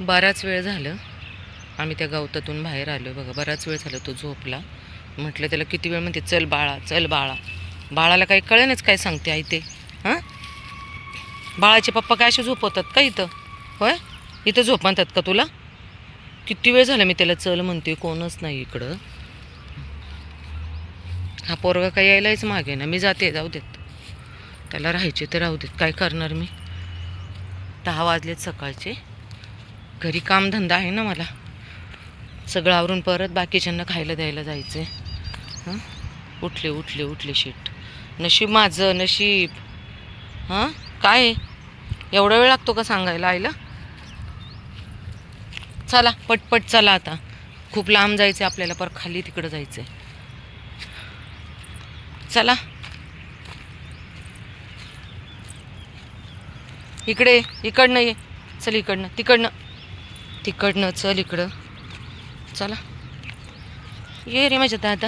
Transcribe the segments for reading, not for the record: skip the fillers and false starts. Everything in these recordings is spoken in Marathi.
बराच वेळ झालं आम्ही त्या गवतातून बाहेर आलो बघा. बराच वेळ झाला तो झोपला. म्हटलं त्याला किती वेळ म्हणते चल बाळा चल बाळा. बाळाला काही कळेनच काय सांगते आई ते. हां, बाळाचे पप्पा काय असे झोपवतात का इथं? होय, इथं झोप म्हणतात का तुला? किती वेळ झाला मी त्याला चल म्हणते, कोणच नाही इकडं. हा पोरगा काही यायलाच मागे ना. मी जाते, जाऊ देत त्याला, राहायचे तर राहू देत. काय करणार मी. 10 वाजलेत सकाळचे. घरी कामधंदा आहे ना मला. सगळं आवरून परत बाकीच्यांना खायला द्यायला जायचं आहे. हां, उठले उठले उठले शीट. नशीब माझं, नशीब. हां, काय एवढा वेळ लागतो का सांगायला आईला? चला पटपट चला आता. खूप लांब जायचं आपल्याला, पर खाली तिकडं जायचं आहे. चला इकडे, इकडनं ये. चल इकडनं, तिकडनं, तिकडनं चल इकडं. चला ये रे माझ्या दादा.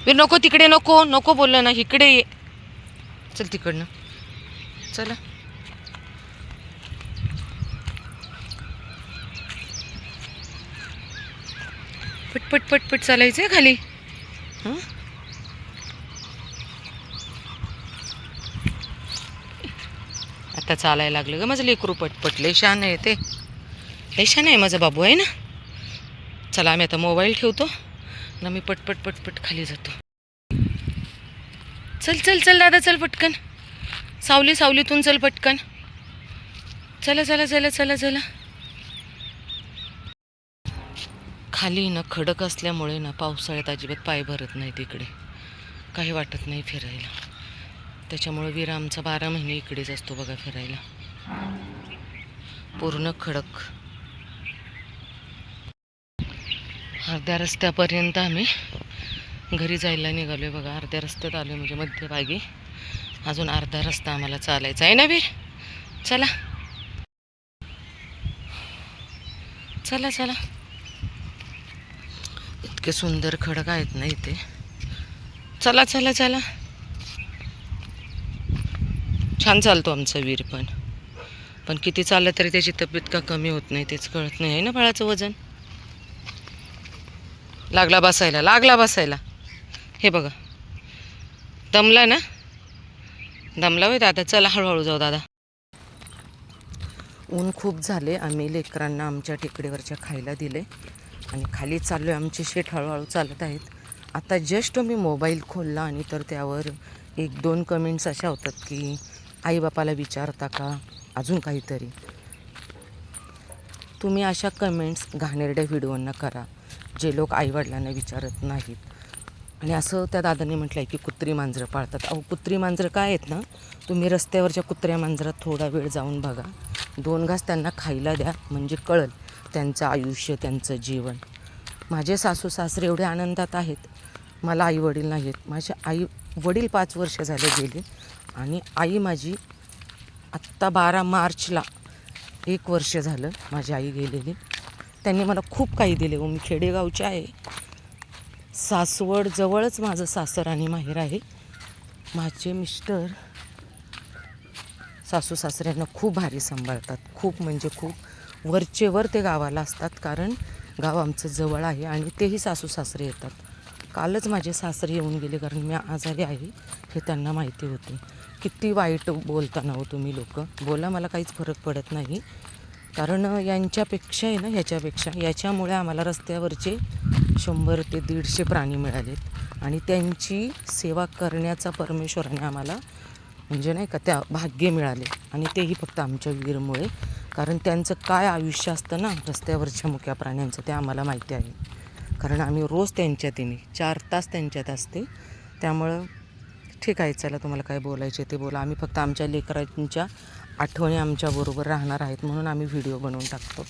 नको तिकडे, नको नको बोललं ना, इकडे ये. चल तिकडनं, चला. पटपट पटपट चालायचं आहे खाली. हां, आता चालायला लागलं ग माझं लेकरू. पटपट. लय शान आहे ते, लय शान आहे माझा बाबू आहे ना. चला आम्ही आता मोबाईल ठेवतो ना, मी पटपट पटपट खाली जातो. चल चल चल दादा, चल पटकन. सावली सावलीतून चल पटकन. चला चला चला चला चला. खाली ना खडक असल्यामुळे ना पावसाळ्यात अजिबात पाय भरत नाही तिकडे. काही वाटत नाही फिरायला. त्याच्यामुळे वीर आमचा 12 महिने इकडेच असतो बघा फिरायला. पूर्ण खडक. अर्ध्या रस्त्यापर्यंत आम्ही घरी जायला निघालोय बघा. अर्ध्या रस्त्यात आलो म्हणजे मध्यभागी. अजून अर्धा रस्ता आम्हाला चालायचा आहे ना वीर. चला चला चला. इतके सुंदर खडक आहेत ना इथे. चला चला चला. छान चालतो आमचा वीर. पण किती चाललं तरी त्याची तब्येत का कमी होत नाही तेच कळत नाही आहे ना. बाळाचं वजन लागला बसायला, लागला बसायला. हे बघा, दमला ना, दमला होय दादा. चला हळूहळू जाऊ दादा. ऊन खूप झाले. आम्ही लेकरांना आमच्या टेकडीवरच्या खायला दिले आणि खाली चाललो आहे. आमचे शेट हळूहळू चालत आहेत. आता जस्ट मी मोबाईल खोलला आणि तर त्यावर 1-2 कमेंट्स अशा होतात की आईबापाला विचारता का, अजून काहीतरी. तुम्ही अशा कमेंट्स घाणेरड्या व्हिडिओंना करा जे लोक आईवडिलांना विचारत नाहीत. आणि असं त्या दादांनी म्हटलं आहे की कुत्री मांजरं पाळतात. अहो, कुत्री मांजरं काय आहेत ना, तुम्ही रस्त्यावरच्या कुत्र्या मांजरात थोडा वेळ जाऊन बघा. 2 घास त्यांना खायला द्या म्हणजे कळल त्यांचं आयुष्य, त्यांचं जीवन. माझे सासू सासरे एवढे आनंदात आहेत. मला आई वडील नाही आहेत. माझे आई वडील 5 वर्ष झाले गेले आणि आई माझी आत्ता 12 मार्चला 1 वर्ष झालं माझी आई गेलेली. त्यांनी मला खूप काही दिले. मी खेडेगावचे आहे. सासवड जवळच माझं सासर आणि माहेर आहे. माझे मिस्टर सासू सासऱ्यांना खूप भारी सांभाळतात. खूप म्हणजे खूप वरचेवर ते गावाला असतात, कारण गाव आमचं जवळ आहे आणि तेही सासू सासरे येतात. कालच माझे सासरे येऊन गेले कारण मी आजारी आहे हे त्यांना माहिती होते. किती वाईट बोलताना हो तुम्ही लोक. बोला, मला काहीच फरक पडत नाही. कारण यांच्यापेक्षा आहे ना, ह्याच्यापेक्षा याच्यामुळे आम्हाला रस्त्यावरचे 100 ते 150 प्राणी मिळालेत आणि त्यांची सेवा करण्याचा परमेश्वराने आम्हाला म्हणजे नाही का त्या भाग्य मिळाले. आणि तेही फक्त आमच्या वीरमुळे. कारण त्यांचं काय आयुष्य असतं ना रस्त्यावरच्या मुक्या प्राण्यांचं ते आम्हाला माहिती आहे. कारण आम्ही रोज त्यांच्यात येणे 4 तास त्यांच्यात असते. त्यामुळं ठीक आहे, चला तुम्हाला काय बोलायचे ते बोला. आम्ही फक्त आमच्या लेकरांच्या आठवणी आमच्याबरोबर राहणार आहेत म्हणून आम्ही व्हिडिओ बनवून टाकतो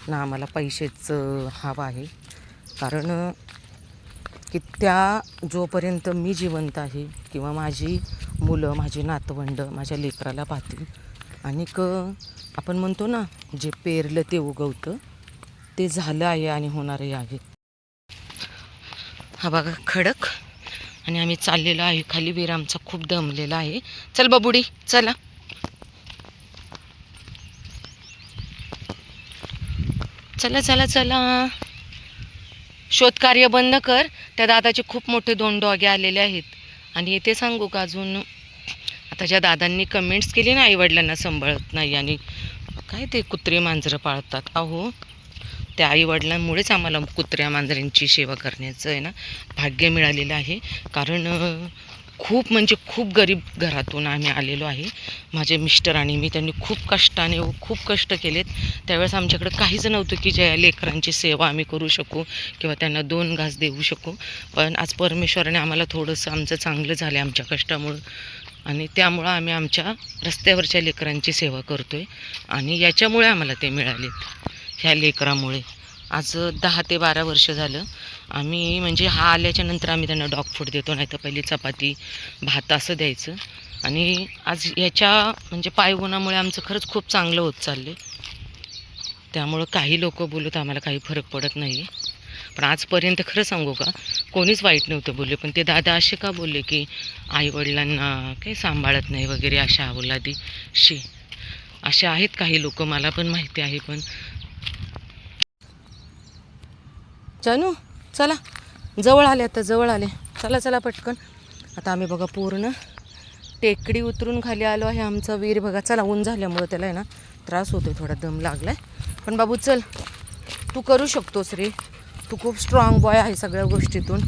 ना. आम्हाला पैसेच हवं आहे. कारण की त्या जोपर्यंत मी जिवंत आहे किंवा माझी मुलं, माझी नातवंड माझ्या लेकराला पाहतील. आणि आपण म्हणतो ना, जे पेरलं ते उगवतं, ते झालं आहे आणि होणारही आहे. हा बघा खडक. आणि आम्ही चाललेलो आहे खाली. वीर आमचा खूप दमलेला आहे. चल बाबुडी चला. चला चला चला, शोधकार्य बंद कर. त्या दादाचे खूप मोठे 2 डॉगे आलेले आहेत. आणि ते सांगू का, अजून आता ज्या दादांनी कमेंट्स केली ना आईवडिलांना सांभाळत नाही आणि काय ते कुत्रे मांजरं पाळतात, अहो त्या आईवडिलांमुळेच आम्हाला कुत्र्या मांजरांची सेवा करण्याचं आहे ना भाग्य मिळालेलं आहे. कारण खूप म्हणजे खूप गरीब घरातून आम्ही आलेलो आहे. माझे मिस्टर आणि मी, त्यांनी खूप कष्टाने खूप कष्ट केलेत. त्यावेळेस आमच्याकडे काहीच नव्हतं की ज्या लेकरांची सेवा आम्ही करू शकू किंवा त्यांना 2 घास देऊ शकू. पण आज परमेश्वराने आम्हाला थोडंसं आमचं चांगलं झालं आमच्या कष्टामुळं, आणि त्यामुळं आम्ही आमच्या रस्त्यावरच्या लेकरांची सेवा करतो आहे. आणि याच्यामुळे आम्हाला ते मिळालेत, ह्या लेकरामुळे. आज 10 ते 12 वर्ष झालं आम्ही, म्हणजे हा आल्याच्या नंतर आम्ही त्यांना डॉग फूड देतो, नाही तर पहिली चपाती भात असं द्यायचं. आणि आज याच्या म्हणजे पायगुणामुळे आमचं खरंच खूप चांगलं होत चाललं आहे. त्यामुळं काही लोक बोलत आम्हाला काही फरक पडत नाही. पण आजपर्यंत खरं सांगू का, कोणीच वाईट नव्हतं बोलले. पण ते दादा असे का बोलले की आईवडिलांना काही सांभाळत नाही वगैरे, अशा औलादी शी असे आहेत काही लोक, मला पण माहिती आहे. पण जानू चला, जवळ आले, आता जवळ आले, चला चला पटकन. आता आम्ही बघा पूर्ण टेकडी उतरून खाली आलो आहे. आमचा वीर बघा, चला ऊन झाल्यामुळं त्याला आहे ना त्रास होतो, थोडा दम लागलाय. पण बाबू चल, तू करू शकतोस रे, तू खूप स्ट्रॉंग बॉय आहे, सगळ्या गोष्टीतून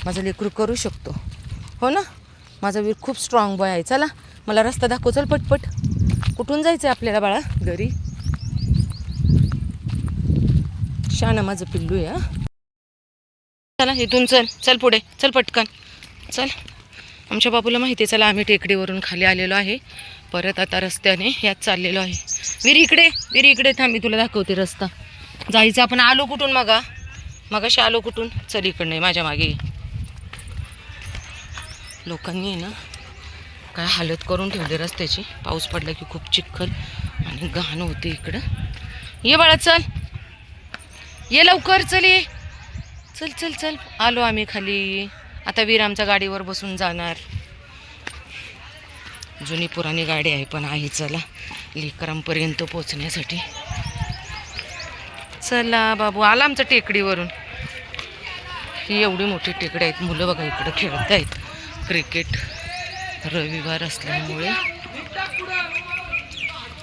माझं लेकरू करू शकतो, हो ना. माझा वीर खूप स्ट्रॉंग बॉय आहे. चला मला रस्ता दाखव, चल पटपट. कुठून जायचं आहे आपल्याला बाळा? घरी. शाना माझं पिल्लू आहे. हा चला इथून चल, चल पुढे चल पटकन चल. आमच्या बाबूला माहिती आहे, चला आम्ही टेकडीवरून खाली आलेलो आहे, परत आता रस्त्याने यात चाललेलो आहे. वीर इकडे, वीर इकडे थांब, मी तुला दाखवते रस्ता जायचं. आपण आलो कुठून? मगाशी आलो कुठून? चल इकडं नाही, माझ्या मागे. लोकांनी ना काय हालत करून ठेवली रस्त्याची. पाऊस पडला की खूप चिखल आणि घाण होते इकडं. ये बाळा चल, ये लवकर, चल ये, चल चल चल. आलो आम्ही खाली. आता वीर आमच्या गाडीवर बसून जाणार. जुनी पुराणी गाडी आहे पण आहे. चला लेकरांपर्यंत पोचण्यासाठी. चला बाबू, आला आमच्या टेकडीवरून. ही एवढी मोठी टेकडी आहेत. मुलं बघा इकडं खेळत आहेत क्रिकेट, रविवार असल्यामुळे.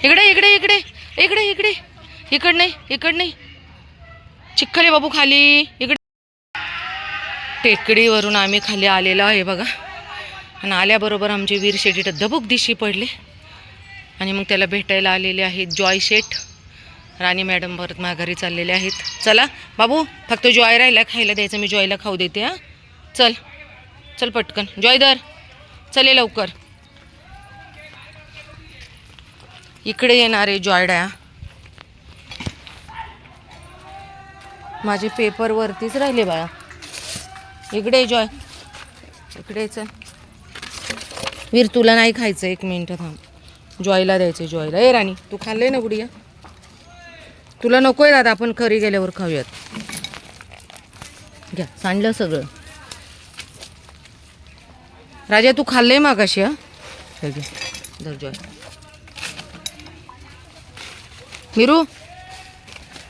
इकडे इकडे इकडे इकडे इकडे इकड नाही, इकड नाही, चिखल आहे बाबू खाली. इकडे टेकडीवरून आम्ही खाली आलेलो आहे बघा. आणि आल्याबरोबर आमचे वीर शेट धबूक दिशी पडले आणि मग त्याला भेटायला आलेले आहेत जॉय शेट. राणी मॅडम परत माघारी चाललेले आहेत. चला बाबू, फक्त जॉय राहिला खायला द्यायचं, मी जॉयला खाऊ देते. हां चल चल पटकन, जॉय दर चले लवकर. इकडे येणार आहे जॉयडा. माझे पेपर वरतीच राहिले बाळा. इकडे जॉय, इकडे चल. वीर तुला नाही खायचं, 1 मिनिट थांब, जॉयला द्यायचं. जॉयला, ए राणी तू खाल्लंय ना गुडिया? तुला नकोय दादा, आपण घरी गेल्यावर खाऊयात. घ्या, सांडलं सगळं. राजा तू खाल्लंय मागाशी? हा घे धर जॉय. मीरू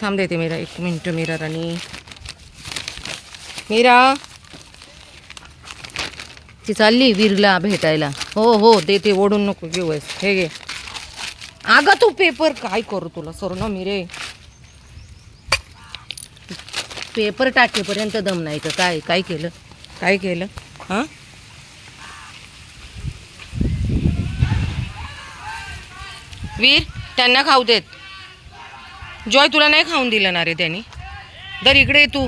थांब, देते मीरा, 1 मिनिट. मीरा राणी, मीरा ती चालली वीरला भेटायला. हो हो देते, ओढून नको घेऊ. हे घे. अगं तू पेपर काय करू तुला सर ना मी रे. पेपर टाकेपर्यंत दम नाही तर काय काय केलं, काय केलं? हां वीर त्यांना खाऊ देत. जॉय तुला नाही खाऊन दिलं ना रे त्यांनी. दर इकडे तू.